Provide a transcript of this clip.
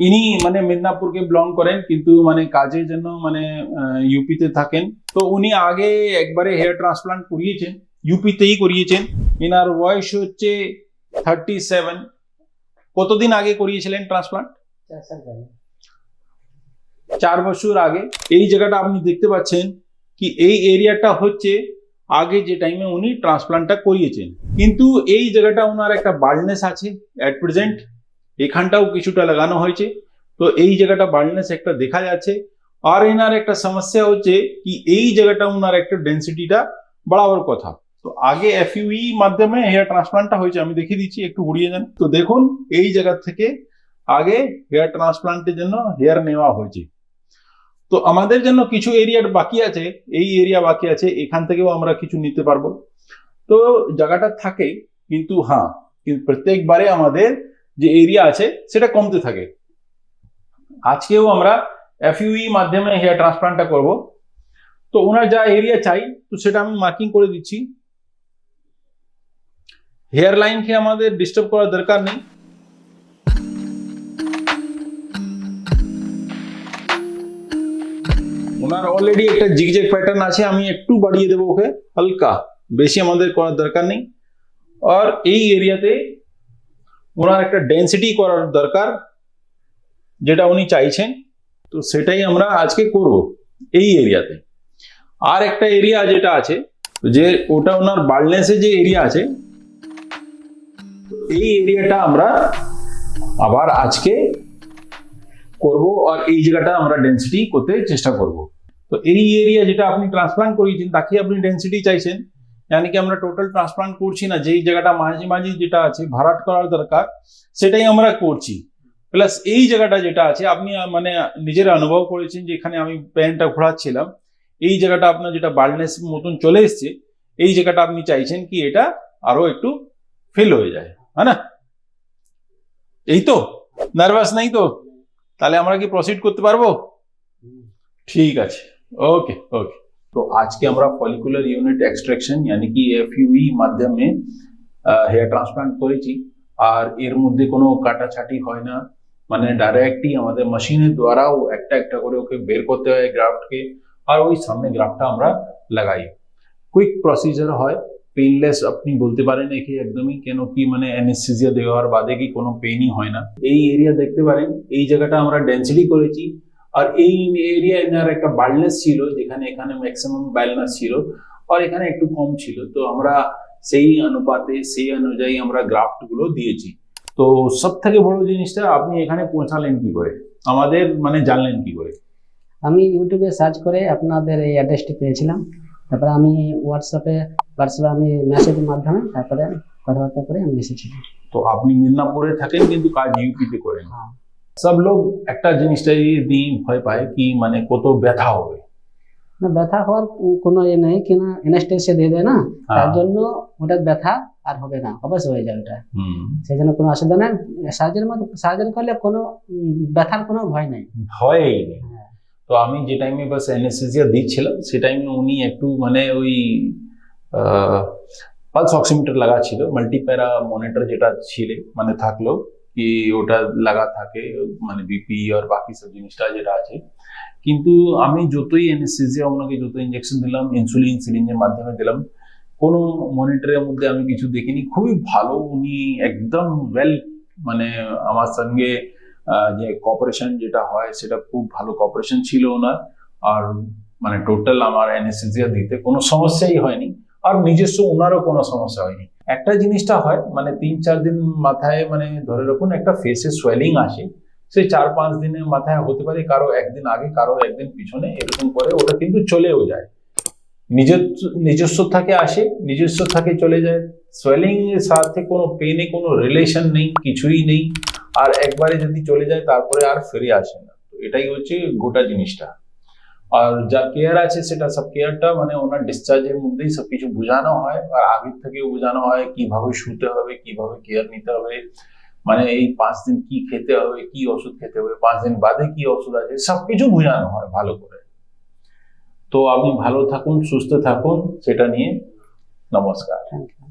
ইনি মানে মিদনাপুরকে বিলং করেন, কিন্তু মানে কাজের জন্য মানে ইউপিতে থাকেন। তো উনি আগে একবারে হেয়ার ট্রান্সপ্লান্ট করিয়েছেন, ইউপিতেই করিয়েছেন। ইনার বয়স হচ্ছে 37। কতদিন আগে করিয়েছিলেন ট্রান্সপ্লান্ট? 4 বছর আগে। এই জায়গাটা আপনি দেখতে পাচ্ছেন কি এই এরিয়াটা হচ্ছে আগে যে টাইমে উনি ট্রান্সপ্লান্টটা করিয়েছেন, কিন্তু এই জায়গাটা ওনার একটা বাল্ডনেস আছে এট প্রেজেন্ট। এখানটাও কিছুটা লাগানো হয়েছে, তো এই জায়গাটা বাল্ডনেস একটা দেখা যাচ্ছে। আর এনার একটা সমস্যা হচ্ছে কি এই জায়গাটা ওনার একটা ডেন্সিটিটা বাড়াবার কথা। তো আগে এফইউই মাধ্যমে হেয়ার ট্রান্সপ্লান্টটা হয়েছে, আমি দেখিয়ে দিচ্ছি, একটু ঘুরিয়ে যান। তো দেখুন এই জায়গা থেকে আগে হেয়ার ট্রান্সপ্লান্টের জন্য হেয়ার নেওয়া হয়েছে। তো আমাদের জন্য কিছু এরিয়া বাকি আছে, এই এরিয়া বাকি আছে, এখান থেকেও আমরা কিছু নিতে পারবো। তো জায়গাটা থাকে, কিন্তু হ্যাঁ, কিন্তু প্রত্যেকবারে আমাদের যে এরিয়া আছে সেটা কমতে থাকে। আজকেও আমরা এফইউই মাধ্যমে হেয়ার ট্রান্সপ্লান্টটা করব। তো ওনার যা এরিয়া চাই তো সেটা আমি মার্কিং করে দিচ্ছি। হেয়ার লাইনকে আমাদের ডিস্টার্ব করার দরকার নেই। ওনার অলরেডি একটা জিগজ্যাগ প্যাটার্ন আছে, আমি একটু বাড়িয়ে দেবো ওকে হালকা, বেশি আমাদের করার দরকার নেই। আর এই এরিয়াতে ওনার একটা ডেন্সিটি করার দরকার, যেটা উনি চাইছেন, তো সেটাই আমরা আজকে করব এই এরিয়াতে। আর একটা এরিয়া যেটা আছে, যে ওটা ওনার বাল্ডনেসে যে এরিয়া আছে, এই এরিয়াটা আমরা আবার আজকে করব, আর এই জায়গাটা আমরা ডেন্সিটি করতে চেষ্টা করব। তো এই এরিয়া যেটা আপনি ট্রান্সপ্লান্ট করিয়েছেন তাকে আপনি ডেন্সিটি চাইছেন, यानी कि আমরা টোটাল ট্রান্সপ্লান্ট করছি না, যেই জায়গাটা মাঝে মাঝে যেটা আছে ভরাট করার দরকার সেটাই আমরা করছি। প্লাস এই জায়গাটা যেটা আছে আপনি মানে নিজের অনুভব করেছেন যে এখানে আমি প্যানটা ঘোরাচ্ছিলাম, এই জায়গাটা আপনার যেটা বাল্ডনেস মতন চলে এসছে, এই জায়গাটা আপনি চাইছেন কি এটা আরো একটু ফিল হয়ে যায়, है ना? এই তো, নার্ভাস নাই তো? তাহলে আমরা কি প্রসিড করতে পারবো? ঠিক আছে, ওকে ওকে। তো আজকে আমরা ফলিকুলার ইউনিট এক্সট্রাকশন यानी कि এফইউই মাধ্যমে হেয়ার ট্রান্সপ্লান্ট করেছি। আর এর মধ্যে কোনো কাটাছাটি হয় না, মানে ডাইরেক্টলি আমাদের মেশিনের দ্বারাও একটা একটা করে ওকে বের করতে হয় গ্রাফটকে, আর ওই সামনে গ্রাফটটা আমরা লাগাই। কুইক প্রসিজার হয়, পেইনলেস আপনি বলতে পারেন একে একদমই, কেন কি মানে অ্যানেস্থেসিয়া দেওয়ার বাদে কি কোনো পেইনই হয় না। এই এরিয়া দেখতে পারেন, এই জায়গাটা আমরা ডেন্সিটি করেছি, আর এই এরিয়া এনার একটা বাল্ডনেস ছিল, যেখানে এখানে ম্যাক্সিমাম বাল্ডনেস ছিল আর এখানে একটু কম ছিল। তো আমরা সেই অনুপাতে সেই অনুযায়ী আমরা গ্রাফট গুলো দিয়েছি। তো সব থেকে বড় জিনিসটা আপনি এখানে পৌঁছালেন কি করে, আমাদের মানে জানলেন কি করে? আমি ইউটিউবে সার্চ করে আপনাদের এই অ্যাড্রেসটি পেয়েছিলাম, তারপরে আমি হোয়াটসঅ্যাপে আমি মেসেজের মাধ্যমে তারপরে কথাবার্তা করে আমি এসেছিলাম। তো আপনি মিদনাপুরে থাকেন কিন্তু কাজ ইউপিতে করেন। সব লোক একটা জিনিসটাই দিয়ে ভয় পায় কি মানে কত ব্যথা হবে। না, ব্যথা হওয়ার কোনো এ নেই, কিনা অ্যানেস্থেসিয়া দিয়ে দেয় না, তার জন্য ওটা ব্যথা আর হবে না, অবশ্যই হয়ে যাবে ওটা। সেই জন্য কোনো অসুবিধা নেই, সার্জারি করলে কোনো ব্যথার কোনো ভয় নেই, ভয়ই নেই। তো আমি যে টাইমে বাস অ্যানেস্থেসিয়া দিচ্ছিলাম সে টাইমে উনি একটু মানে ওই পালস অক্সিমিটার লাগা ছিল, মাল্টিপ্যারা মনিটর যেটা ছিল মানে থাকলো কি ওটা লাগা থাকে, মানে বিপি আর বাকি সব জিনিসটা যেটা আছে। কিন্তু আমি যতই অ্যানেস্থেসিয়া ওনাকে যত ইনজেকশন দিলাম, ইনসুলিন সিরিঞ্জের মাধ্যমে দিলাম, কোনো মনিটরের মধ্যে আমি কিছু দেখিনি। খুবই ভালো উনি একদম ওয়েল, মানে আমার সঙ্গে যে কপারেশন যেটা হয় সেটা খুব ভালো কপারেশন ছিল ওনার। আর মানে টোটাল আমার অ্যানেস্থেসিয়া দিতে কোনো সমস্যাই হয়নি, আর নিজস্ব ওনারও কোনো সমস্যা হয়নি। একটা জিনিসটা হয় মানে 3-4 দিন মাথায় মানে ধরে রাখুন একটা ফেসে সোয়েলিং আসে, সেই 4-5 দিনের মাথায় হতে পারে, কারো একদিন আগে কারো একদিন পিছনে, এরকম করে ওটা কিন্তু চলেও যায়। নিজস্ব থাকে আসে, নিজস্ব থাকে চলে যায়। সোয়েলিং এর সাথে কোনো পেনে কোনো রিলেশন নেই, কিছুই নেই। আর একবারে যদি চলে যায় তারপরে আর ফিরে আসে না। তো এটাই হচ্ছে গোটা জিনিসটা। আর যা কেয়ার আছে সেটা সব কেয়ারটা মানে ওনার ডিসচার্জের মধ্যেই সবকিছু বোঝানো হয়, আর আগের থেকেও বোঝানো হয় কিভাবে শুতে হবে, কিভাবে কেয়ার নিতে হবে, মানে এই 5 দিন কি খেতে হবে, কি ওষুধ খেতে হবে, 5 দিন বাদে কি ওষুধ আছে, সবকিছু বোঝানো হয় ভালো করে। তো আপনি ভালো থাকুন, সুস্থ থাকুন, সেটা নিয়ে নমস্কার। Thank you.